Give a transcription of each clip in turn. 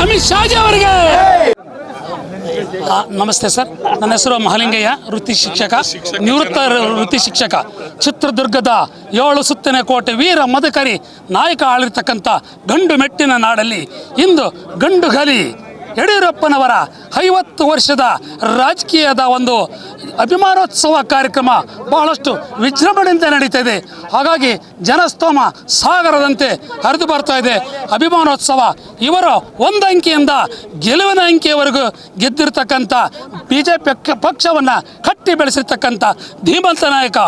ಅಮಿತ್ ಶಾಜಿ ಅವರಿಗೆ. ನಮಸ್ತೆ ಸರ್, ನನ್ನ ಹೆಸರು ಮಹಾಲಿಂಗಯ್ಯ, ವೃತ್ತಿ ಶಿಕ್ಷಕ, ನಿವೃತ್ತ ವೃತ್ತಿ ಶಿಕ್ಷಕ. ಚಿತ್ರದುರ್ಗದ 7 ಸುತ್ತಿನ ಕೋಟೆ ವೀರ ಮದಕರಿ ನಾಯಕ ಆಳಿರ್ತಕ್ಕಂಥ ಗಂಡು ಮೆಟ್ಟಿನ ನಾಡಲ್ಲಿ ಇಂದು ಗಂಡು ಗಲಿ ಯಡಿಯೂರಪ್ಪನವರ 50 ವರ್ಷದ ರಾಜಕೀಯದ ಒಂದು ಅಭಿಮಾನೋತ್ಸವ ಕಾರ್ಯಕ್ರಮ ಬಹಳಷ್ಟು ವಿಜೃಂಭಣೆಯಿಂದ ನಡೀತಾ ಇದೆ. ಹಾಗಾಗಿ ಜನಸ್ತೋಮ ಸಾಗರದಂತೆ ಹರಿದು ಬರ್ತಾ ಇದೆ ಅಭಿಮಾನೋತ್ಸವ. ಇವರು ಒಂದು ಅಂಕಿಯಿಂದ ಗೆಲುವಿನ ಅಂಕಿಯವರೆಗೂ ಗೆದ್ದಿರ್ತಕ್ಕಂಥ BJP ಪಕ್ಷವನ್ನು ಕಟ್ಟಿ ಬೆಳೆಸಿರ್ತಕ್ಕಂಥ ಧೀಮಂತ ನಾಯಕ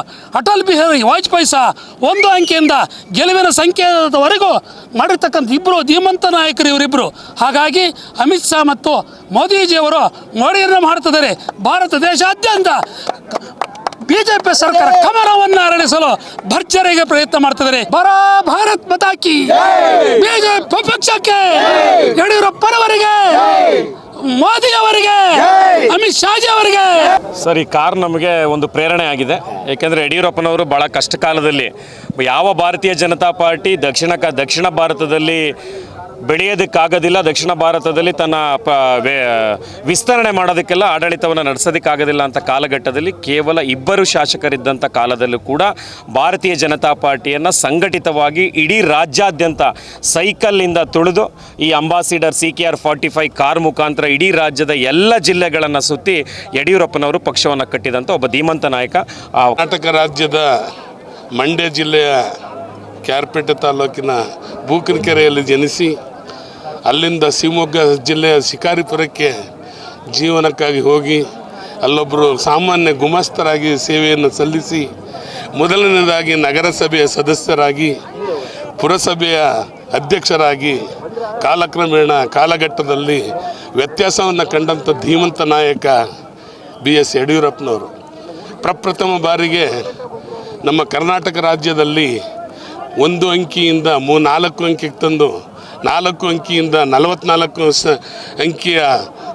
ಅಟಲ್ ಬಿಹಾರಿ ವಾಜಪೇಯಿ ಸಹ ಒಂದು ಅಂಕಿಯಿಂದ ಗೆಲುವಿನ ಸಂಖ್ಯೆಯವರೆಗೂ ಮಾಡಿರ್ತಕ್ಕಂಥ ಇಬ್ಬರು ಧೀಮಂತ ನಾಯಕರು ಇವರಿಬ್ಬರು. ಹಾಗಾಗಿ ಅಮಿತ್ ಶಾ ಮತ್ತು ಮೋದಿಜಿಯವರು ಮೋಡಿಯನ್ನು ಮಾಡ್ತಿದ್ದಾರೆ. ಭಾರತ ದೇಶಾದ್ಯಂತ ಬಿಜೆಪಿ ಸರ್ಕಾರ ಕಮಲವನ್ನು ಅರಳಿಸಲು ಭರ್ಜರಿಗೆ ಪ್ರಯತ್ನ ಮಾಡ್ತಿದ್ದಾರೆ. ಬರ ಭಾರತ್ ಮತಾಕಿ, ಬಿಜೆಪಿ ಪಕ್ಷಕ್ಕೆ, ಯಡಿಯೂರಪ್ಪನವರಿಗೆ, ಮೋದಿ ಅವರಿಗೆ, ಅಮಿತ್ ಶಾಜಿ ಅವರಿಗೆ. ಸರ್, ಈ ಕಾರ್ ನಮಗೆ ಒಂದು ಪ್ರೇರಣೆ ಆಗಿದೆ. ಏಕೆಂದರೆ ಯಡಿಯೂರಪ್ಪನವರು ಭಾಳ ಕಷ್ಟ ಕಾಲದಲ್ಲಿ ಯಾವ ಭಾರತೀಯ ಜನತಾ ಪಾರ್ಟಿ ದಕ್ಷಿಣ ಭಾರತದಲ್ಲಿ ಬೆಳೆಯೋದಕ್ಕಾಗೋದಿಲ್ಲ, ದಕ್ಷಿಣ ಭಾರತದಲ್ಲಿ ತನ್ನ ವಿಸ್ತರಣೆ ಮಾಡೋದಕ್ಕೆಲ್ಲ ಆಡಳಿತವನ್ನು ನಡೆಸೋದಕ್ಕಾಗೋದಿಲ್ಲ ಅಂತ ಕಾಲಘಟ್ಟದಲ್ಲಿ ಕೇವಲ 2 ಶಾಸಕರಿದ್ದಂಥ ಕಾಲದಲ್ಲೂ ಕೂಡ ಭಾರತೀಯ ಜನತಾ ಪಾರ್ಟಿಯನ್ನು ಸಂಘಟಿತವಾಗಿ ಇಡೀ ರಾಜ್ಯಾದ್ಯಂತ ಸೈಕಲ್ನಿಂದ ತುಳಿದು ಈ ಅಂಬಾಸಿಡರ್ CKR 45 ಕಾರ್ ಮುಖಾಂತರ ಇಡೀ ರಾಜ್ಯದ ಎಲ್ಲ ಜಿಲ್ಲೆಗಳನ್ನು ಸುತ್ತಿ ಯಡಿಯೂರಪ್ಪನವರು ಪಕ್ಷವನ್ನು ಕಟ್ಟಿದಂಥ ಒಬ್ಬ ಧೀಮಂತ ನಾಯಕ. ಕರ್ನಾಟಕ ರಾಜ್ಯದ ಮಂಡ್ಯ ಜಿಲ್ಲೆಯ ಕ್ಯಾರ್ಪೇಟೆ ತಾಲೂಕಿನ ಬೂಕನಕೆರೆಯಲ್ಲಿ ಜನಿಸಿ ಅಲ್ಲಿಂದ ಶಿವಮೊಗ್ಗ ಜಿಲ್ಲೆಯ ಶಿಕಾರಿಪುರಕ್ಕೆ ಜೀವನಕ್ಕಾಗಿ ಹೋಗಿ ಅಲ್ಲೊಬ್ಬರು ಸಾಮಾನ್ಯ ಗುಮಾಸ್ತರಾಗಿ ಸೇವೆಯನ್ನು ಸಲ್ಲಿಸಿ ಮೊದಲನೇದಾಗಿ ನಗರಸಭೆಯ ಸದಸ್ಯರಾಗಿ ಪುರಸಭೆಯ ಅಧ್ಯಕ್ಷರಾಗಿ ಕಾಲಕ್ರಮೇಣ ಕಾಲಘಟ್ಟದಲ್ಲಿ ವ್ಯತ್ಯಾಸವನ್ನು ಕಂಡಂಥ ಧೀಮಂತ ನಾಯಕ BS ಯಡಿಯೂರಪ್ಪನವರು ಪ್ರಪ್ರಥಮ ಬಾರಿಗೆ ನಮ್ಮ ಕರ್ನಾಟಕ ರಾಜ್ಯದಲ್ಲಿ 1 ಅಂಕಿಯಿಂದ 4 ಅಂಕಿಗೆ ತಂದು 4 ಅಂಕಿಯಿಂದ 44 ಅಂಕಿಯ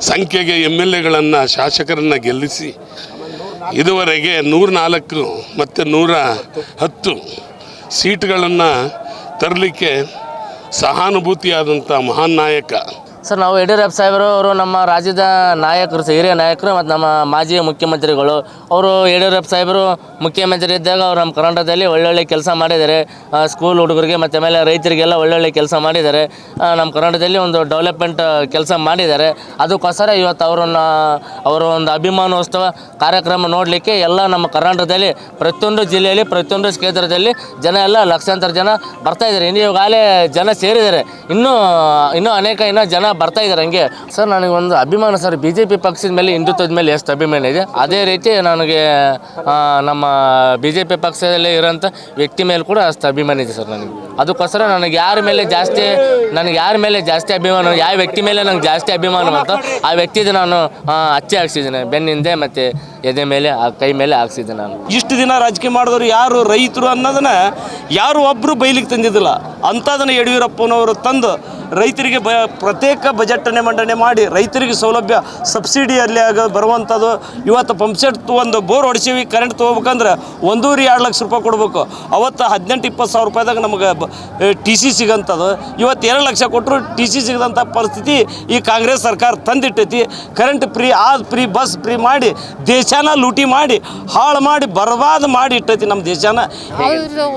ಸಂಖ್ಯೆಗೆ MLAಗಳನ್ನು ಶಾಸಕರನ್ನು ಗೆಲ್ಲಿಸಿ ಇದುವರೆಗೆ 104 ಮತ್ತು 110 ಸೀಟ್ಗಳನ್ನು ತರಲಿಕ್ಕೆ ಸಹಾನುಭೂತಿಯಾದಂಥ ಮಹಾನ್ ನಾಯಕ. ಸರ್, ನಾವು ಯಡಿಯೂರಪ್ಪ ಸಾಹೇಬರು ಅವರು ನಮ್ಮ ರಾಜ್ಯದ ನಾಯಕರು, ಹಿರಿಯ ನಾಯಕರು ಮತ್ತು ನಮ್ಮ ಮಾಜಿ ಮುಖ್ಯಮಂತ್ರಿಗಳು. ಅವರು ಯಡಿಯೂರಪ್ಪ ಸಾಹೇಬರು ಮುಖ್ಯಮಂತ್ರಿ ಇದ್ದಾಗ ಅವರು ನಮ್ಮ ಕರ್ನಾಟಕದಲ್ಲಿ ಒಳ್ಳೊಳ್ಳೆ ಕೆಲಸ ಮಾಡಿದ್ದಾರೆ. ಸ್ಕೂಲ್ ಹುಡುಗರಿಗೆ ಮತ್ತು ಆಮೇಲೆ ರೈತರಿಗೆಲ್ಲ ಒಳ್ಳೊಳ್ಳೆ ಕೆಲಸ ಮಾಡಿದ್ದಾರೆ. ನಮ್ಮ ಕರ್ನಾಟಕದಲ್ಲಿ ಒಂದು ಡೆವಲಪ್ಮೆಂಟ್ ಕೆಲಸ ಮಾಡಿದ್ದಾರೆ. ಅದಕ್ಕೋಸ್ಕರ ಇವತ್ತು ಅವರ ಒಂದು ಅಭಿಮಾನೋತ್ಸವ ಕಾರ್ಯಕ್ರಮ ನೋಡಲಿಕ್ಕೆ ಎಲ್ಲ ನಮ್ಮ ಕರ್ನಾಟಕದಲ್ಲಿ ಪ್ರತಿಯೊಂದು ಜಿಲ್ಲೆಯಲ್ಲಿ ಪ್ರತಿಯೊಂದು ಕ್ಷೇತ್ರದಲ್ಲಿ ಜನ ಎಲ್ಲ ಲಕ್ಷಾಂತರ ಜನ ಬರ್ತಾಯಿದ್ದಾರೆ. ಈಗಾಗಲೇ ಜನ ಸೇರಿದ್ದಾರೆ, ಇನ್ನೂ ಅನೇಕ ಜನ ಬರ್ತಾ ಇದ್ದಾರೆ. ಹಂಗೆ ಸರ್, ನನಗೆ ಒಂದು ಅಭಿಮಾನ ಸರ್, BJP ಪಕ್ಷದ ಮೇಲೆ, ಹಿಂದುತ್ವದ ಮೇಲೆ ಎಷ್ಟು ಅಭಿಮಾನ ಇದೆ ಅದೇ ರೀತಿ ನನಗೆ ನಮ್ಮ BJP ಪಕ್ಷದಲ್ಲಿ ಇರೋಂಥ ವ್ಯಕ್ತಿ ಮೇಲೆ ಕೂಡ ಅಷ್ಟು ಅಭಿಮಾನ ಇದೆ ಸರ್ ನನಗೆ. ಅದಕ್ಕೋಸ್ಕರ ನನಗೆ ಯಾರ ಮೇಲೆ ಜಾಸ್ತಿ ಅಭಿಮಾನ, ಯಾವ ವ್ಯಕ್ತಿ ಮೇಲೆ ನನಗೆ ಜಾಸ್ತಿ ಅಭಿಮಾನ ಅಂತ ಆ ವ್ಯಕ್ತಿದು ನಾನು ಹಚ್ಚೆ ಹಾಕ್ಸಿದ್ದೇನೆ. ಬೆನ್ನಿಂದೆ ಮತ್ತು ಎದೆ ಮೇಲೆ, ಆ ಕೈ ಮೇಲೆ ಹಾಕ್ಸಿದ್ದೆ ನಾನು. ಇಷ್ಟು ದಿನ ರಾಜಕೀಯ ಮಾಡಿದವರು ಯಾರು ರೈತರು ಅನ್ನೋದನ್ನ ಯಾರು ಒಬ್ಬರು ಬೈಲಿಕ್ಕೆ ತಂದಿದ್ದಿಲ್ಲ. ಅಂಥದನ್ನು ಯಡಿಯೂರಪ್ಪನವರು ತಂದು ರೈತರಿಗೆ ಪ್ರತ್ಯೇಕ ಬಜೆಟನ್ನೇ ಮಂಡನೆ ಮಾಡಿ ರೈತರಿಗೆ ಸೌಲಭ್ಯ ಸಬ್ಸಿಡಿಯಲ್ಲಿ ಬರುವಂಥದ್ದು. ಇವತ್ತು ಪಂಪ್ಸೆಟ್ ಒಂದು ಬೋರ್ ಹೊಡಿಸೀವಿ, ಕರೆಂಟ್ ತೊಗೋಬೇಕಂದ್ರೆ 1.5-2 ಲಕ್ಷ ರೂಪಾಯಿ ಕೊಡಬೇಕು. ಅವತ್ತು 18-20 ಸಾವಿರ ರೂಪಾಯಿದಾಗ ನಮಗೆ TC ಸಿಗೋಂಥದ್ದು. ಇವತ್ತು 2 ಲಕ್ಷ ಕೊಟ್ಟರು TC ಸಿಗದಂಥ ಪರಿಸ್ಥಿತಿ ಈ ಕಾಂಗ್ರೆಸ್ ಸರ್ಕಾರ ತಂದಿಟ್ಟೈತಿ. ಕರೆಂಟ್ ಫ್ರೀ ಬಸ್ ಫ್ರೀ ಮಾಡಿ ದೇಶನ ಲೂಟಿ ಮಾಡಿ ಹಾಳು ಮಾಡಿ ಬರ್ಬಾದ್ ಮಾಡಿ ಇಟ್ಟೈತಿ ನಮ್ಮ ದೇಶನ. ಅವರು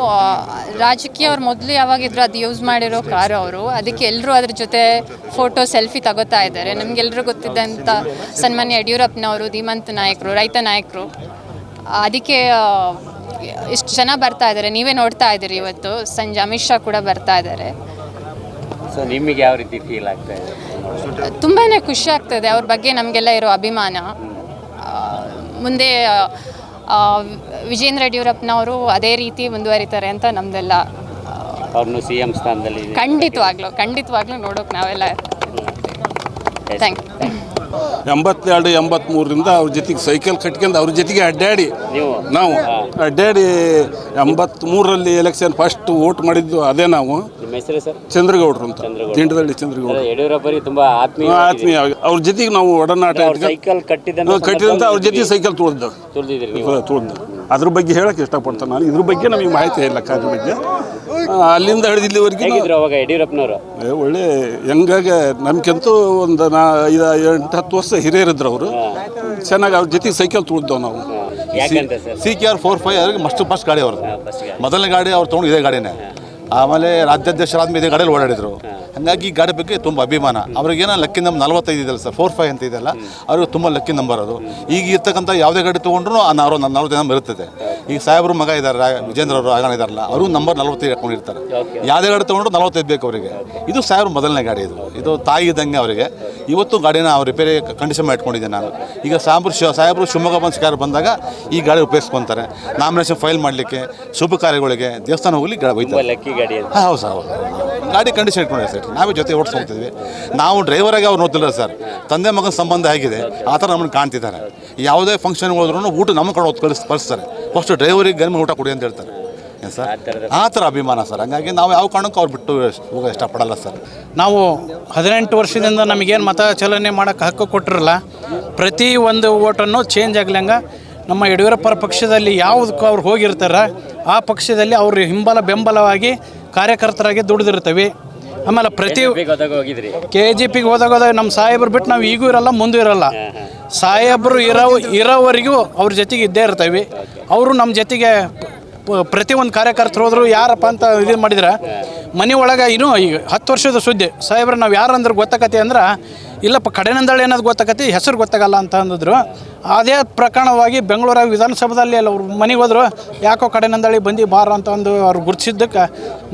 ರಾಜಕೀಯ ಅವ್ರು ಮೊದಲು ಯಾವಾಗಿದ್ರು ಅದು ಯೂಸ್ ಮಾಡಿರೋ ಕಾರು ಅವರು. ಅದಕ್ಕೆ ಎಲ್ಲರೂ ಅದ್ರ ಜೊತೆ ಫೋಟೋ ಸೆಲ್ಫಿ ತಗೋತಾ ಇದ್ದಾರೆ. ನಮಗೆಲ್ಲರೂ ಗೊತ್ತಿದ್ದಂಥ ಸನ್ಮಾನ್ಯ ಯಡಿಯೂರಪ್ಪನವರು ಧೀಮಂತ ನಾಯಕರು, ರೈತ ನಾಯಕರು. ಅದಕ್ಕೆ ಇಷ್ಟು ಜನ ಬರ್ತಾ ಇದ್ದಾರೆ, ನೀವೇ ನೋಡ್ತಾ ಇದ್ದೀರಿ. ಇವತ್ತು ಸಂಜೆ ಅಮಿತ್ ಶಾ ಕೂಡ ಬರ್ತಾ ಇದ್ದಾರೆ. ಸೊ ನಿಮಗೆ ಯಾವ ರೀತಿ ಫೀಲ್ ಆಗ್ತಾ ಇದೆ? ತುಂಬಾ ಖುಷಿ ಆಗ್ತದೆ ಅವ್ರ ಬಗ್ಗೆ ನಮಗೆಲ್ಲ ಇರೋ ಅಭಿಮಾನ. ಮುಂದೆ ವಿಜೇಂದ್ರ ಯಡಿಯೂರಪ್ಪನವರು ಅದೇ ರೀತಿ ಮುಂದುವರಿತಾರೆ ಅಂತ ನಮ್ದೆಲ್ಲ. ಅವ್ರನ್ನು CM ಸ್ಥಾನದಲ್ಲಿ ಖಂಡಿತವಾಗ್ಲೂ ನೋಡೋಕೆ ನಾವೆಲ್ಲ. Thank you. 82-83ರಿಂದ ಅವ್ರ ಜೊತೆಗೆ ಸೈಕಲ್ ಕಟ್ಕೊಂಡು ಅವ್ರ ಜೊತೆಗೆ ಅಡ್ಡಾಡಿ ನಾವು 83ರಲ್ಲಿ ಎಲೆಕ್ಷನ್ ಫಸ್ಟ್ ವೋಟ್ ಮಾಡಿದ್ದು ಅದೇ ನಾವು. ನಿಮ್ಮ ಹೆಸರು ಸರ್? ಚಂದ್ರಗೌಡರು ಅಂತ, ತಿಂಡದಳ್ಳಿ ಚಂದ್ರಗೌಡರು. ಯಡಿಯೂರಪ್ಪರಿಗೆ ತುಂಬಾ ಆತ್ಮೀಯ ಅವ್ರ ಜೊತೆಗೆ ನಾವು ಒಡನಾಟ ಸೈಕಲ್ ಕಟ್ಟಿದಂತ ಅವ್ರ ಜೊತೆ ಸೈಕಲ್ ತುಳಿದು ಅದ್ರ ಬಗ್ಗೆ ಹೇಳಕ್ಕೆ ಇಷ್ಟಪಡ್ತೇನೆ ನಾನು. ಇದ್ರ ಬಗ್ಗೆ ನಮಗೆ ಮಾಹಿತಿ ಇಲ್ಲ, ಕಾರ್ಯ ಬಗ್ಗೆ ಅಲ್ಲಿಂದ ಹಿಡಿದು ಇಲ್ಲಿವರೆಗೂ ಹೇಗಿದ್ರು ಅವಾಗ ಯಡಿಯೂರಪ್ಪನವರು? ಒಳ್ಳೆ ಹೆಂಗಾಗಿ ನಮ್ಗಿಂತೂ ಒಂದು 8-10 ವರ್ಷ ಹಿರಿಯರಿದ್ರು ಅವರು. ಚೆನ್ನಾಗಿ ಅವ್ರ ಜೊತೆಗೆ ಸೈಕಲ್ ತುಳಿದವು ನಾವು. ಯಾಕಂತ ಸರ್? CKR 45 ಅವ್ರಿಗೆ ಫಸ್ಟ್ ಗಾಡಿ ಅವ್ರದ್ದು. ಫಸ್ಟ್ ಮೊದಲನೇ ಗಾಡಿ ಅವ್ರು ತೊಗೊಂಡು ಇದೇ ಗಾಡಿನೇ. ಆಮೇಲೆ ರಾಜ್ಯಾಧ್ಯಕ್ಷರಾದ್ಮೇಲೆ ಇದೇ ಗಾಡಿಯಲ್ಲಿ ಓಡಾಡಿದ್ರು. ಹಾಗಾಗಿ ಈ ಗಾಡಿ ಬಗ್ಗೆ ತುಂಬ ಅಭಿಮಾನ. ಅವ್ರಿಗೇನೋ ಲಕ್ಕಿ ನಂಬರ್ 45 ಇದೆಯಲ್ಲ ಸರ್, 45 ಅಂತ ಇದೆಯಲ್ಲ, ಅವ್ರಿಗೆ ತುಂಬ ಲಕ್ಕಿ ನಂಬರ್ ಅದು. ಈಗ ಇರ್ತಕ್ಕಂಥ ಯಾವುದೇ ಗಾಡಿ ತೊಗೊಂಡ್ರು ಆ 45 ನಂಬರ್ ಇರ್ತದೆ. ಈಗ ಸಾಹೇಬ್ರು ಮಗ ಇದ್ದಾರೆ, ವಿಜೇಂದ್ರ ಅವರು ಆಗಣ ಇದ್ದಾರಲ್ಲ, ಅವರು ನಂಬರ್ 45 ಹಾಕೊಂಡಿರ್ತಾರೆ. ಯಾವುದೇ ಗಾಡಿ ತೊಗೊಂಡ್ರು 45 ಬೇಕು ಅವರಿಗೆ. ಇದು ಸಾಹೇಬ್ರು ಮೊದಲನೇ ಗಾಡಿ. ಇದು ತಾಯಿ ಇದ್ದಂಗೆ ಅವರಿಗೆ. ಇವತ್ತು ಗಾಡಿನ ಅವ್ರು ರಿಪೇರಿ ಕಂಡೀಷನ್ ಮಾಡಿ ಇಟ್ಕೊಂಡಿದ್ದೆ ನಾನು. ಈಗ ಸಾಹೇಬ್ರು ಶಿವಮೊಗ್ಗ ಬಂದು ಶಿಕಾರ ಬಂದಾಗ ಈ ಗಾಡಿ ಉಪಯೋಗಿಸ್ಕೊತಾರೆ. ನಾಮಿನೇಷನ್ ಫೈಲ್ ಮಾಡಲಿಕ್ಕೆ, ಶುಭ ಕಾರ್ಯಗಳಿಗೆ, ದೇವಸ್ಥಾನ ಹೋಗ್ಲಿಕ್ಕೆ ಗಾಡಿ ಹೋಯ್ತಾರೆ. ಲಕ್ಕಿ ಗಾಡಿ ಅಂತ. ಹೌದು ಸರ್, ಹೌದು. ಗಾಡಿ ಕಂಡೀಷನ್ ಇಟ್ಕೊಂಡಿದೆ ಸರ್. ನಾವೇ ಜೊತೆ ಓಡಿಸ್ಕೊಳ್ತಿದ್ವಿ. ನಾವು ಡ್ರೈವರಾಗಿ ಅವ್ರು ನೋಡ್ತಿಲ್ಲ ಸರ್. ತಂದೆ ಮಗನ ಸಂಬಂಧ ಆಗಿದೆ, ಆ ಥರ ನಮ್ಮನ್ನು ಕಾಣ್ತಿದ್ದಾರೆ. ಯಾವುದೇ ಫಂಕ್ಷನ್ಗೆ ಹೋದ್ರೂ ಊಟ ನಮ್ಮ ಕಡೆ ಹೊತ್ತು ಕಳಿಸ್ತಾರೆ. ಫಸ್ಟ್ ಡ್ರೈವರಿಗೆ ಗರ್ಮ ಊಟ ಕೊಡಿ ಅಂತ ಹೇಳ್ತಾರೆ. ಏನು ಸರ್, ಆ ಥರ ಅಭಿಮಾನ ಸರ್. ಹಂಗಾಗಿ ನಾವು ಯಾವ ಕಾರಣಕ್ಕೂ ಅವ್ರು ಬಿಟ್ಟು ಹೋಗೋ ಇಷ್ಟಪಡಲ್ಲ ಸರ್. ನಾವು 18 ವರ್ಷದಿಂದ ನಮಗೇನು ಮತ ಚಲನೆ ಮಾಡೋಕ್ಕೆ ಹಕ್ಕು ಕೊಟ್ಟಿರಲ್ಲ. ಪ್ರತಿ ಒಂದು ಓಟನ್ನು ಚೇಂಜ್ ಆಗ್ಲಂಗೆ ನಮ್ಮ ಯಡಿಯೂರಪ್ಪರ ಪಕ್ಷದಲ್ಲಿ ಯಾವುದಕ್ಕೂ ಅವ್ರು ಹೋಗಿರ್ತಾರೆ, ಆ ಪಕ್ಷದಲ್ಲಿ ಅವರು ಬೆಂಬಲವಾಗಿ ಕಾರ್ಯಕರ್ತರಾಗಿ ದುಡಿದಿರ್ತೇವೆ. ಆಮೇಲೆ ಪ್ರತಿ ಹೋಗಿದ್ರಿ KGPಗೆ ಹೋದಾಗ ನಮ್ಮ ಸಾಹೇಬ್ರು ಬಿಟ್ಟು ನಾವು ಈಗೂ ಇರಲ್ಲ, ಮುಂದೂ ಇರಲ್ಲ. ಸಾಹೇಬರು ಇರೋವರೆಗೂ ಅವ್ರ ಜೊತೆಗೆ ಇದ್ದೇ ಇರ್ತೇವೆ. ಅವರು ನಮ್ಮ ಜೊತೆಗೆ ಪ್ರತಿಯೊಂದು ಕಾರ್ಯಕರ್ತರು ಹೋದ್ರು ಯಾರಪ್ಪ ಅಂತ ಇದು ಮಾಡಿದ್ರೆ ಮನೆ ಒಳಗೆ ಇನ್ನೂ ಈಗ 10 ವರ್ಷದ ಸುದ್ದಿ ಸಾಹೇಬ್ರೆ ನಾವು ಯಾರು ಅಂದ್ರೆ ಗೊತ್ತಾಕತಿ ಅಂದ್ರೆ ಇಲ್ಲಪ್ಪ ಕಡೆನಂದಳಿ ಅನ್ನೋದು ಗೊತ್ತಾಕತಿ, ಹೆಸರು ಗೊತ್ತಾಗಲ್ಲ ಅಂತ ಅಂದಿದ್ರು. ಅದೇ ಪ್ರಕರಣವಾಗಿ ಬೆಂಗಳೂರಾಗ ವಿಧಾನಸಭೆಯಲ್ಲಿ ಅವ್ರ ಮನೆಗೆ ಹೋದ್ರು, ಯಾಕೋ ಕಡೆನಂದಳಿ ಬಂದು ಬಾರ ಅಂತ ಒಂದು ಅವ್ರು ಗುರುತಿಸಿದ್ದಕ್ಕೆ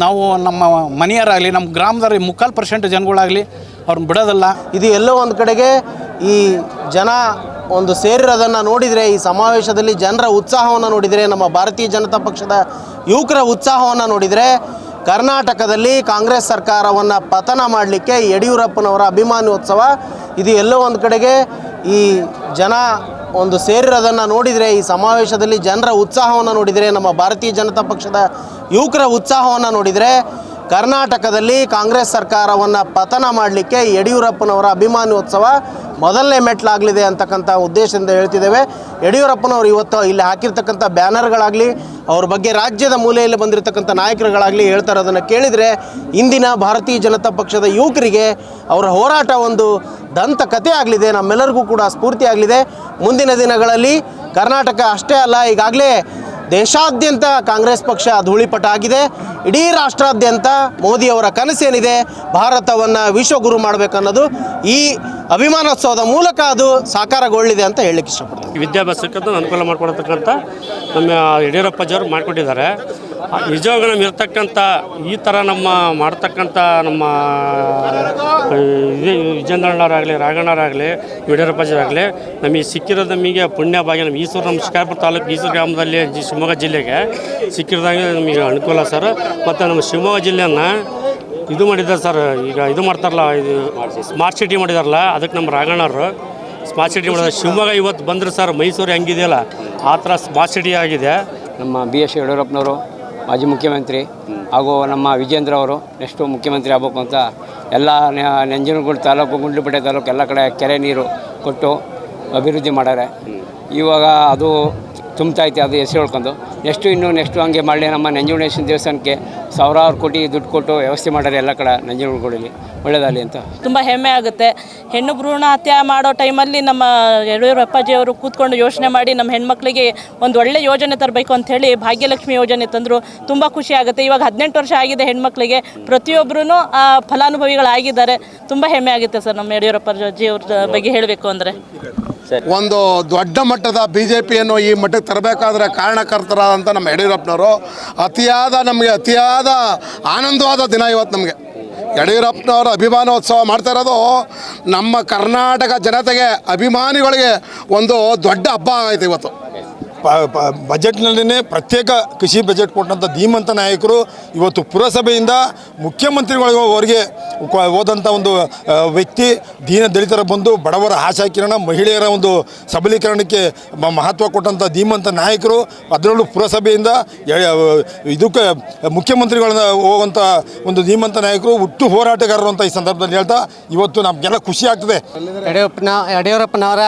ನಾವು ನಮ್ಮ ಮನೆಯವರಾಗಲಿ ನಮ್ಮ ಗ್ರಾಮದ 3% ಜನಗಳಾಗಲಿ ಅವ್ರನ್ನ ಬಿಡೋದಿಲ್ಲ. ಇದು ಎಲ್ಲೋ ಒಂದು ಕಡೆಗೆ ಈ ಜನ ಒಂದು ಸೇರಿರೋದನ್ನು ನೋಡಿದರೆ, ಈ ಸಮಾವೇಶದಲ್ಲಿ ಜನರ ಉತ್ಸಾಹವನ್ನು ನೋಡಿದರೆ, ನಮ್ಮ ಭಾರತೀಯ ಜನತಾ ಪಕ್ಷದ ಯುವಕರ ಉತ್ಸಾಹವನ್ನು ನೋಡಿದರೆ, ಕರ್ನಾಟಕದಲ್ಲಿ ಕಾಂಗ್ರೆಸ್ ಸರ್ಕಾರವನ್ನು ಪತನ ಮಾಡಲಿಕ್ಕೆ ಯಡಿಯೂರಪ್ಪನವರ ಅಭಿಮಾನೋತ್ಸವ ಇದು ಎಲ್ಲೋ ಒಂದು ಕಡೆಗೆ ಈ ಜನ ಒಂದು ಸೇರಿರೋದನ್ನು ನೋಡಿದರೆ, ಈ ಸಮಾವೇಶದಲ್ಲಿ ಜನರ ಉತ್ಸಾಹವನ್ನು ನೋಡಿದರೆ, ನಮ್ಮ ಭಾರತೀಯ ಜನತಾ ಪಕ್ಷದ ಯುವಕರ ಉತ್ಸಾಹವನ್ನು ನೋಡಿದರೆ, ಕರ್ನಾಟಕದಲ್ಲಿ ಕಾಂಗ್ರೆಸ್ ಸರ್ಕಾರವನ್ನು ಪತನ ಮಾಡಲಿಕ್ಕೆ ಯಡಿಯೂರಪ್ಪನವರ ಅಭಿಮಾನೋತ್ಸವ ಮೊದಲನೇ ಮೆಟ್ಲಾಗಲಿದೆ ಅಂತಕ್ಕಂಥ ಉದ್ದೇಶದಿಂದ ಹೇಳ್ತಿದ್ದೇವೆ. ಯಡಿಯೂರಪ್ಪನವರು ಇವತ್ತು ಇಲ್ಲಿ ಹಾಕಿರ್ತಕ್ಕಂಥ ಬ್ಯಾನರ್ಗಳಾಗಲಿ, ಅವ್ರ ಬಗ್ಗೆ ರಾಜ್ಯದ ಮೂಲೆಯಲ್ಲಿ ಬಂದಿರತಕ್ಕಂಥ ನಾಯಕರುಗಳಾಗಲಿ ಹೇಳ್ತಾ ಇರೋದನ್ನು ಕೇಳಿದರೆ, ಇಂದಿನ ಭಾರತೀಯ ಜನತಾ ಪಕ್ಷದ ಯುವಕರಿಗೆ ಅವರ ಹೋರಾಟ ಒಂದು ದಂತಕಥೆ ಆಗಲಿದೆ, ನಮ್ಮೆಲ್ಲರಿಗೂ ಕೂಡ ಸ್ಫೂರ್ತಿ ಆಗಲಿದೆ. ಮುಂದಿನ ದಿನಗಳಲ್ಲಿ ಕರ್ನಾಟಕ ಅಷ್ಟೇ ಅಲ್ಲ, ಈಗಾಗಲೇ ದೇಶಾದ್ಯಂತ ಕಾಂಗ್ರೆಸ್ ಪಕ್ಷ ಧೂಳಿಪಟ ಆಗಿದೆ. ಇಡೀ ರಾಷ್ಟ್ರಾದ್ಯಂತ ಮೋದಿಯವರ ಕನಸೇನಿದೆ, ಭಾರತವನ್ನು ವಿಶ್ವಗುರು ಮಾಡಬೇಕನ್ನೋದು ಈ ಅಭಿಮಾನೋತ್ಸವದ ಮೂಲಕ ಅದು ಸಾಕಾರಗೊಳ್ಳಿದೆ ಅಂತ ಹೇಳಲಿಕ್ಕೆ ಇಷ್ಟಪಡ್ತೀನಿ. ವಿದ್ಯಾಭ್ಯಾಸಕ್ಕಂತ ಅನುಕೂಲ ಮಾಡಿಕೊಡತಕ್ಕಂಥ ನಮ್ಮ ಯಡಿಯೂರಪ್ಪಜಿಯವರು ಮಾಡಿಕೊಟ್ಟಿದ್ದಾರೆ. ನಿಜವಾಗ ನಮ್ಮ ಇರ್ತಕ್ಕಂಥ ಈ ಥರ ನಮ್ಮ ಮಾಡ್ತಕ್ಕಂಥ ನಮ್ಮ ವಿಜೇಂದ್ರಣ್ಣವರಾಗಲಿ, ರಾಘಣ್ಣವರಾಗಲಿ, ಯಡಿಯೂರಪ್ಪಜಿಯವರಾಗಲಿ ನಮಗೆ ಸಿಕ್ಕಿರೋದು ನಮಗೆ ಪುಣ್ಯ ಭಾಗ್ಯ. ನಮ್ಮ ಈಸೂರು, ನಮ್ಮ ಶಿಕಾರ್ಪುರ ತಾಲೂಕು ಈಸೂರು ಗ್ರಾಮದಲ್ಲಿ ಶಿವಮೊಗ್ಗ ಜಿಲ್ಲೆಗೆ ಸಿಕ್ಕಿರೋದಾಗೆ ನಮಗೆ ಅನುಕೂಲ ಸರ್. ಮತ್ತು ನಮ್ಮ ಶಿವಮೊಗ್ಗ ಜಿಲ್ಲೆಯನ್ನು ಇದು ಮಾಡಿದ್ದಾರೆ ಸರ್, ಈಗ ಇದು ಮಾಡ್ತಾರಲ್ಲ, ಇದು ಸ್ಮಾರ್ಟ್ ಸಿಟಿ ಮಾಡಿದಾರಲ್ಲ, ಅದಕ್ಕೆ ನಮ್ಮ ರಾಘಣ್ಣವರು ಸ್ಮಾರ್ಟ್ ಸಿಟಿ ಮಾಡಿದ್ದಾರೆ. ಶಿವಮೊಗ್ಗ ಇವತ್ತು ಬಂದರೆ ಸರ್ ಮೈಸೂರು ಹೆಂಗಿದೆಯಲ್ಲ ಆ ಥರ ಸ್ಮಾರ್ಟ್ ಸಿಟಿ ಆಗಿದೆ. ನಮ್ಮ BS ಯಡಿಯೂರಪ್ಪನವರು ಮಾಜಿ ಮುಖ್ಯಮಂತ್ರಿ ಹಾಗೂ ನಮ್ಮ ವಿಜೇಂದ್ರ ಅವರು ನೆಕ್ಸ್ಟು ಮುಖ್ಯಮಂತ್ರಿ ಆಗಬೇಕು ಅಂತ ಎಲ್ಲ ನಂಜನಗೂಡು ತಾಲೂಕು, ಗುಂಡ್ಲುಪೇಟೆ ತಾಲೂಕು ಎಲ್ಲ ಕಡೆ ಕೆರೆ ನೀರು ಕೊಟ್ಟು ಅಭಿವೃದ್ಧಿ ಮಾಡ್ಯಾರೆ. ಇವಾಗ ಅದು ತುಂಬ್ತೈತೆ, ಅದು ಹೆಸರು ಹೇಳ್ಕೊಂಡು ನೆಕ್ಸ್ಟು ಹಂಗೆ ಮಾಡಲಿ. ನಮ್ಮ ನಂಜುಂಡೇಶ್ವರ ದೇವಸ್ಥಾನಕ್ಕೆ ಸಾವಿರಾರು ಕೋಟಿ ದುಡ್ಡು ಕೊಟ್ಟು ವ್ಯವಸ್ಥೆ ಮಾಡ್ಯಾರೆ ಎಲ್ಲ ಕಡೆ ನಂಜನಗೂಡಲ್ಲಿ, ಒಳ್ಳೆಯದಾಗಲಿ ಅಂತ ತುಂಬ ಹೆಮ್ಮೆ ಆಗುತ್ತೆ. ಹೆಣ್ಣು ಭ್ರೂಣ ಹತ್ಯೆ ಮಾಡೋ ಟೈಮಲ್ಲಿ ನಮ್ಮ ಯಡಿಯೂರಪ್ಪಾಜಿಯವರು ಕೂತ್ಕೊಂಡು ಯೋಚನೆ ಮಾಡಿ ನಮ್ಮ ಹೆಣ್ಮಕ್ಳಿಗೆ ಒಂದು ಒಳ್ಳೆ ಯೋಜನೆ ತರಬೇಕು ಅಂಥೇಳಿ ಭಾಗ್ಯಲಕ್ಷ್ಮಿ ಯೋಜನೆ ತಂದರು. ತುಂಬ ಖುಷಿ ಆಗುತ್ತೆ. ಇವಾಗ 18 ವರ್ಷ ಆಗಿದೆ ಹೆಣ್ಮಕ್ಳಿಗೆ, ಪ್ರತಿಯೊಬ್ಬರೂ ಫಲಾನುಭವಿಗಳಾಗಿದ್ದಾರೆ. ತುಂಬ ಹೆಮ್ಮೆ ಆಗುತ್ತೆ ಸರ್ ನಮ್ಮ ಯಡಿಯೂರಪ್ಪಾಜಿಯವ್ರ ಬಗ್ಗೆ ಹೇಳಬೇಕು ಅಂದರೆ. ಒಂದು ದೊಡ್ಡ ಮಟ್ಟದ BJPಯನ್ನು ಈ ಮಟ್ಟಕ್ಕೆ ತರಬೇಕಾದ್ರೆ ಕಾರಣಕರ್ತರಾದಂಥ ನಮ್ಮ ಯಡಿಯೂರಪ್ಪನವರು ನಮಗೆ ಅತಿಯಾದ ಆನಂದವಾದ ದಿನ ಇವತ್ತು. ನಮಗೆ ಯಡಿಯೂರಪ್ಪನವರ ಅಭಿಮಾನೋತ್ಸವ ಮಾಡ್ತಾ ಇರೋದು ನಮ್ಮ ಕರ್ನಾಟಕ ಜನತೆಗೆ, ಅಭಿಮಾನಿಗಳಿಗೆ ಒಂದು ದೊಡ್ಡ ಹಬ್ಬ ಆಗೈತೆ ಇವತ್ತು. ಬಜೆಟ್ನಲ್ಲಿನೇ ಪ್ರತ್ಯೇಕ ಕೃಷಿ ಬಜೆಟ್ ಕೊಟ್ಟಂಥ ಧೀಮಂತ ನಾಯಕರು ಇವತ್ತು ಪುರಸಭೆಯಿಂದ ಮುಖ್ಯಮಂತ್ರಿಗಳಿಗೆ ಹೋದಂಥ ಒಂದು ವ್ಯಕ್ತಿ. ದೀನ ದಲಿತರ ಬಂದು ಬಡವರ ಆಶಾಕಿರಣ, ಮಹಿಳೆಯರ ಒಂದು ಸಬಲೀಕರಣಕ್ಕೆ ಮಹತ್ವ ಕೊಟ್ಟಂಥ ಧೀಮಂತ ನಾಯಕರು. ಅದರಲ್ಲೂ ಪುರಸಭೆಯಿಂದ ಇದಕ್ಕೆ ಮುಖ್ಯಮಂತ್ರಿಗಳನ್ನ ಹೋಗುವಂಥ ಒಂದು ಧೀಮಂತ ನಾಯಕರು, ಹುಟ್ಟು ಹೋರಾಟಗಾರರು ಅಂತ ಈ ಸಂದರ್ಭದಲ್ಲಿ ಹೇಳ್ತಾ ಇವತ್ತು ನಮಗೆಲ್ಲ ಖುಷಿ ಆಗ್ತದೆ. ಯಡಿಯೂರಪ್ಪನವರ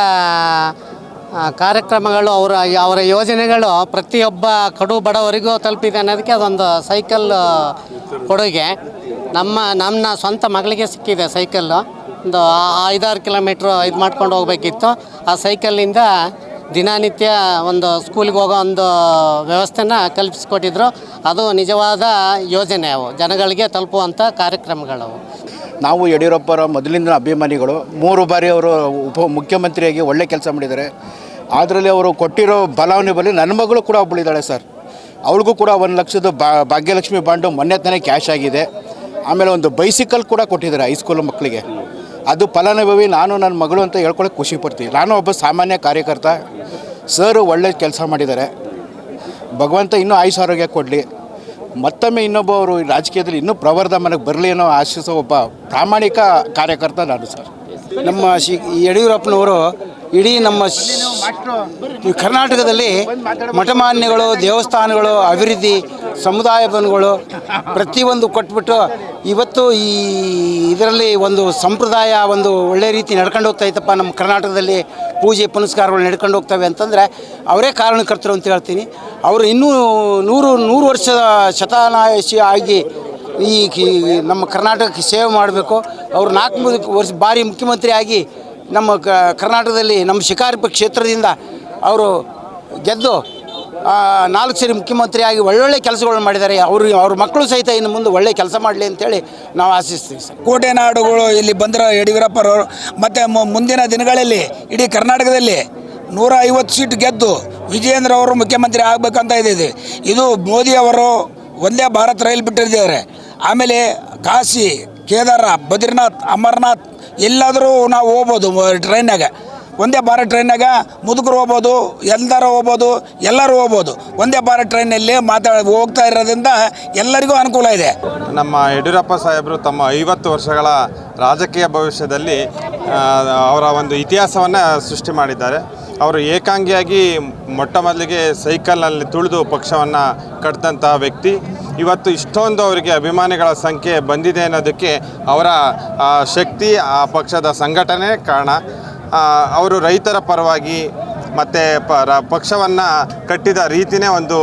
ಕಾರ್ಯಕ್ರಮಗಳು ಅವರ ಯೋಜನೆಗಳು ಪ್ರತಿಯೊಬ್ಬ ಕಡು ಬಡವರಿಗೂ ತಲುಪಿದೆ ಅನ್ನೋದಕ್ಕೆ ಅದೊಂದು ಸೈಕಲ್ ಕೊಡುಗೆ. ನನ್ನ ಸ್ವಂತ ಮಗಳಿಗೆ ಸಿಕ್ಕಿದೆ ಸೈಕಲ್ಲು. ಒಂದು 5-6 ಕಿಲೋಮೀಟ್ರ್ ಇದು ಮಾಡ್ಕೊಂಡು ಹೋಗ್ಬೇಕಿತ್ತು. ಆ ಸೈಕಲ್ಲಿಂದ ದಿನನಿತ್ಯ ಒಂದು ಸ್ಕೂಲಿಗೆ ಹೋಗೋ ಒಂದು ವ್ಯವಸ್ಥೆನ ಕಲ್ಪಿಸಿಕೊಟ್ಟಿದ್ರು. ಅದು ನಿಜವಾದ ಯೋಜನೆ, ಅವು ಜನಗಳಿಗೆ ತಲುಪುವಂಥ ಕಾರ್ಯಕ್ರಮಗಳವು. ನಾವು ಯಡಿಯೂರಪ್ಪರ ಮೊದಲಿಂದ ಅಭಿಮಾನಿಗಳು. 3 ಬಾರಿ ಅವರು ಮುಖ್ಯಮಂತ್ರಿಯಾಗಿ ಒಳ್ಳೆ ಕೆಲಸ ಮಾಡಿದ್ದಾರೆ. ಅದರಲ್ಲಿ ಅವರು ಕೊಟ್ಟಿರೋ ಫಲಾನುಭವಿ ನನ್ನ ಮಗಳು ಕೂಡ ಒಬ್ಬಳಿದ್ದಾಳೆ ಸರ್. ಅವಳಿಗೂ ಕೂಡ 1 ಲಕ್ಷದ ಭಾಗ್ಯಲಕ್ಷ್ಮಿ ಬಾಂಡು ಮೊನ್ನೆ ತಾನೇ ಕ್ಯಾಶ್ ಆಗಿದೆ. ಆಮೇಲೆ ಒಂದು ಬೈಸಿಕಲ್ ಕೂಡ ಕೊಟ್ಟಿದ್ದಾರೆ ಹೈಸ್ಕೂಲ್ ಮಕ್ಕಳಿಗೆ. ಅದು ಫಲಾನುಭವಿ ನಾನು ನನ್ನ ಮಗಳು ಅಂತ ಹೇಳ್ಕೊಳ್ಳೋಕೆ ಖುಷಿ ಪಡ್ತೀವಿ. ನಾನು ಒಬ್ಬ ಸಾಮಾನ್ಯ ಕಾರ್ಯಕರ್ತ. ಸರ್ ಒಳ್ಳೆ ಕೆಲಸ ಮಾಡಿದ್ದಾರೆ. ಭಗವಂತ ಇನ್ನೂ ಆಯುಷ್ ಆರೋಗ್ಯ ಕೊಡಲಿ. ಮತ್ತೊಮ್ಮೆ ಇನ್ನೊಬ್ಬರು ರಾಜಕೀಯದಲ್ಲಿ ಇನ್ನೂ ಪ್ರವರ್ಧಮಾನಕ್ಕೆ ಬರಲಿ ಅನ್ನೋ ಆಶಿಸೋ ಒಬ್ಬ ಪ್ರಾಮಾಣಿಕ ಕಾರ್ಯಕರ್ತ ನಾನು ಸರ್. ನಮ್ಮ ಯಡಿಯೂರಪ್ಪನವರು ಇಡೀ ನಮ್ಮ ಕರ್ನಾಟಕದಲ್ಲಿ ಮಠಮಾನ್ಯಗಳು, ದೇವಸ್ಥಾನಗಳು, ಅಭಿವೃದ್ಧಿ, ಸಮುದಾಯ ಭವನಗಳು ಪ್ರತಿಯೊಂದು ಕೊಟ್ಬಿಟ್ಟು ಇವತ್ತು ಇದರಲ್ಲಿ ಒಂದು ಸಂಪ್ರದಾಯ ಒಂದು ಒಳ್ಳೆ ರೀತಿ ನಡ್ಕೊಂಡು ಹೋಗ್ತಾ ಇತ್ತಪ್ಪ. ನಮ್ಮ ಕರ್ನಾಟಕದಲ್ಲಿ ಪೂಜೆ ಪುನಸ್ಕಾರಗಳು ನಡ್ಕೊಂಡು ಹೋಗ್ತವೆ ಅಂತಂದರೆ ಅವರೇ ಕಾರಣಕರ್ತರು ಅಂತ ಹೇಳ್ತೀನಿ. ಅವರು ಇನ್ನೂ 100 ವರ್ಷದ ಶತಾನಾಯಸಿ ಆಗಿ ನಮ್ಮ ಕರ್ನಾಟಕಕ್ಕೆ ಸೇವೆ ಮಾಡಬೇಕು. ಅವರು 4 ವರ್ಷ ಬಾರಿ ಮುಖ್ಯಮಂತ್ರಿ ಆಗಿ ನಮ್ಮ ಕರ್ನಾಟಕದಲ್ಲಿ ನಮ್ಮ ಶಿಕಾರಿಪುರ ಕ್ಷೇತ್ರದಿಂದ ಅವರು ಗೆದ್ದು 4 ಸರಿ ಮುಖ್ಯಮಂತ್ರಿಯಾಗಿ ಒಳ್ಳೊಳ್ಳೆ ಕೆಲಸಗಳು ಮಾಡಿದ್ದಾರೆ. ಅವ್ರ ಮಕ್ಕಳು ಸಹಿತ ಇನ್ನು ಮುಂದೆ ಒಳ್ಳೆ ಕೆಲಸ ಮಾಡಲಿ ಅಂತೇಳಿ ನಾವು ಆಶಿಸ್ತೀವಿ ಸರ್. ಕೋಟೆ ನಾಡುಗಳು ಇಲ್ಲಿ ಬಂದಿರೋ ಯಡಿಯೂರಪ್ಪರವರು ಮತ್ತು ಮುಂದಿನ ದಿನಗಳಲ್ಲಿ ಇಡೀ ಕರ್ನಾಟಕದಲ್ಲಿ 150 ಸೀಟ್ ಗೆದ್ದು ವಿಜಯೇಂದ್ರ ಅವರು ಮುಖ್ಯಮಂತ್ರಿ ಆಗಬೇಕಂತ ಇದೆ. ಇದು ಮೋದಿಯವರು ಒಂದೇ ಭಾರತ್ ರೈಲು ಬಿಟ್ಟಿದ್ದಾರೆ. ಆಮೇಲೆ ಕಾಶಿ, ಕೇದಾರ, ಬದ್ರಿನಾಥ್, ಅಮರನಾಥ್ ಎಲ್ಲಾದರೂ ನಾವು ಹೋಗ್ಬೋದು ಟ್ರೈನಾಗ. ಒಂದೇ ಭಾರತ್ ಟ್ರೈನಾಗ ಮುದುಕರು ಹೋಗ್ಬೋದು, ಎಲ್ಲರೂ ಹೋಗ್ಬೋದು, ಎಲ್ಲರೂ ಹೋಗ್ಬೋದು. ಒಂದೇ ಭಾರತ್ ಟ್ರೈನಲ್ಲಿ ಹೋಗ್ತಾ ಇರೋದ್ರಿಂದ ಎಲ್ಲರಿಗೂ ಅನುಕೂಲ ಇದೆ. ನಮ್ಮ ಯಡಿಯೂರಪ್ಪ ಸಾಹೇಬರು ತಮ್ಮ 50 ವರ್ಷಗಳ ರಾಜಕೀಯ ಭವಿಷ್ಯದಲ್ಲಿ ಅವರ ಒಂದು ಇತಿಹಾಸವನ್ನು ಸೃಷ್ಟಿ ಮಾಡಿದ್ದಾರೆ. ಅವರು ಏಕಾಂಗಿಯಾಗಿ ಮೊಟ್ಟ ಮೊದಲಿಗೆ ಸೈಕಲ್ನಲ್ಲಿ ತುಳಿದು ಪಕ್ಷವನ್ನು ಕಟ್ಟಿದಂಥ ವ್ಯಕ್ತಿ. ಇವತ್ತು ಇಷ್ಟೊಂದು ಅವರಿಗೆ ಅಭಿಮಾನಿಗಳ ಸಂಖ್ಯೆ ಬಂದಿದೆ ಅನ್ನೋದಕ್ಕೆ ಅವರ ಶಕ್ತಿ, ಆ ಪಕ್ಷದ ಸಂಘಟನೆ ಕಾರಣ. ಅವರು ರೈತರ ಪರವಾಗಿ ಮತ್ತು ಪಕ್ಷವನ್ನು ಕಟ್ಟಿದ ರೀತಿಯೇ ಒಂದು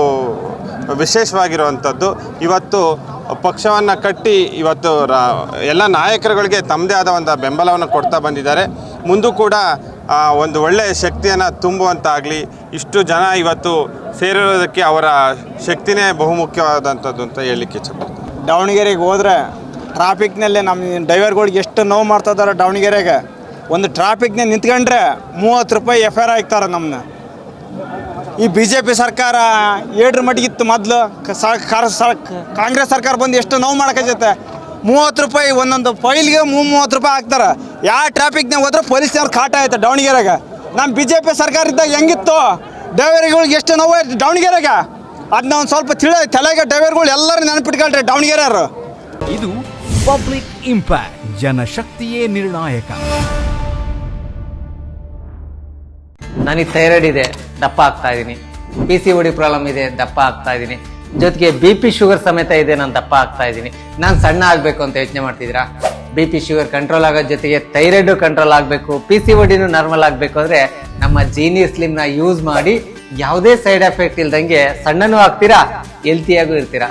ವಿಶೇಷವಾಗಿರುವಂಥದ್ದು. ಇವತ್ತು ಪಕ್ಷವನ್ನು ಕಟ್ಟಿ ಇವತ್ತು ಎಲ್ಲ ನಾಯಕರುಗಳಿಗೆ ತಮ್ಮದೇ ಆದ ಒಂದು ಬೆಂಬಲವನ್ನು ಕೊಡ್ತಾ ಬಂದಿದ್ದಾರೆ. ಮುಂದೂ ಕೂಡ ಒಂದು ಒಳ್ಳೆಯ ಶಕ್ತಿಯನ್ನು ತುಂಬುವಂತಾಗಲಿ. ಇಷ್ಟು ಜನ ಇವತ್ತು ಸೇರಿರೋದಕ್ಕೆ ಅವರ ಶಕ್ತಿನೇ ಬಹುಮುಖ್ಯವಾದಂಥದ್ದು ಅಂತ ಹೇಳಲಿಕ್ಕೆ ಇಚ್ಛೆಪಡ್ತೀನಿ. ದಾವಣಗೆರೆಗೆ ಹೋದರೆ ಟ್ರಾಫಿಕ್ನಲ್ಲೇ ನಮ್ಮ ಡ್ರೈವರ್ಗಳಿಗೆ ಎಷ್ಟು ನೋವು ಮಾಡ್ತಿದ್ದಾರೆ. ದಾವಣಗೆರೆಗೆ ಒಂದು ಟ್ರಾಫಿಕ್ನೇ ನಿಂತ್ಕೊಂಡ್ರೆ 30 ರೂಪಾಯಿ FIR ಹಾಕ್ತಾರೆ ನಮ್ಮನ್ನ. ಈ BJP ಸರ್ಕಾರ ಏಡ್ರ ಮಟ್ಟಿಗಿತ್ತು ಮೊದಲು. ಕಾಂಗ್ರೆಸ್ ಸರ್ಕಾರ ಬಂದು ಎಷ್ಟು ನೋವು ಮಾಡೋಕ್ಕೈತೆ. 30 ರೂಪಾಯಿ ಒಂದೊಂದು ಫೈಲ್ಗೆ 30 ರೂಪಾಯಿ ಹಾಕ್ತಾರೆ. ಯಾವ ಟ್ರಾಫಿಕ್ನಾಗ ಹೋದ್ರೆ ಪೊಲೀಸ್ನವ್ರು ಕಾಟ ಆಯ್ತು ದಾವಣಗೆರೆಗೆ. ನಮ್ಮ BJP ಸರ್ಕಾರ ಇದ್ದಾಗ ಹೆಂಗಿತ್ತು, ಡ್ರೈವರ್ಗಳಿಗೆ ಎಷ್ಟು ನೋವು ಆಯ್ತು ದಾವಣಗೆರೆಗೆ. ಅದನ್ನ ಒಂದು ಸ್ವಲ್ಪ ತಲೆಗೆ ಡ್ರೈವರ್ಗಳು ಎಲ್ಲರೂ ನೆನಪಿಟ್ಕೊಳ್ರಿ ದಾವಣಗೆರೆಯವರು. ಇದು ಪಬ್ಲಿಕ್ ಇಂಪ್ಯಾಕ್ಟ್, ಜನಶಕ್ತಿಯೇ ನಿರ್ಣಾಯಕ. ನನಗೆ ಥೈರಾಯ್ಡ್ ಇದೆ, ದಪ್ಪ ಆಗ್ತಾ ಇದ್ದೀನಿ. PCOD ಪ್ರಾಬ್ಲಮ್ ಇದೆ, ದಪ್ಪ ಆಗ್ತಾ ಇದ್ದೀನಿ. ಜೊತೆಗೆ BP ಶುಗರ್ ಸಮೇತ ಇದೆ, ನಾನು ದಪ್ಪ ಆಗ್ತಾ ಇದ್ದೀನಿ. ನಾನು ಸಣ್ಣ ಆಗಬೇಕು ಅಂತ ಯೋಚನೆ ಮಾಡ್ತಿದ್ದೀರಾ? BP ಶುಗರ್ ಕಂಟ್ರೋಲ್ ಆಗೋದ್ ಜೊತೆಗೆ ಥೈರಾಯ್ಡ್ ಕಂಟ್ರೋಲ್ ಆಗಬೇಕು, PCODನೂ ನಾರ್ಮಲ್ ಆಗಬೇಕು ಅಂದರೆ ನಮ್ಮ ಜೀನಿಯರ್ ಸ್ಲಿಮ್ನ ಯೂಸ್ ಮಾಡಿ ಯಾವುದೇ ಸೈಡ್ ಎಫೆಕ್ಟ್ ಇಲ್ದಂಗೆ ಸಣ್ಣನೂ ಆಗ್ತೀರಾ, ಹೆಲ್ತಿಯಾಗೂ ಇರ್ತೀರಾ.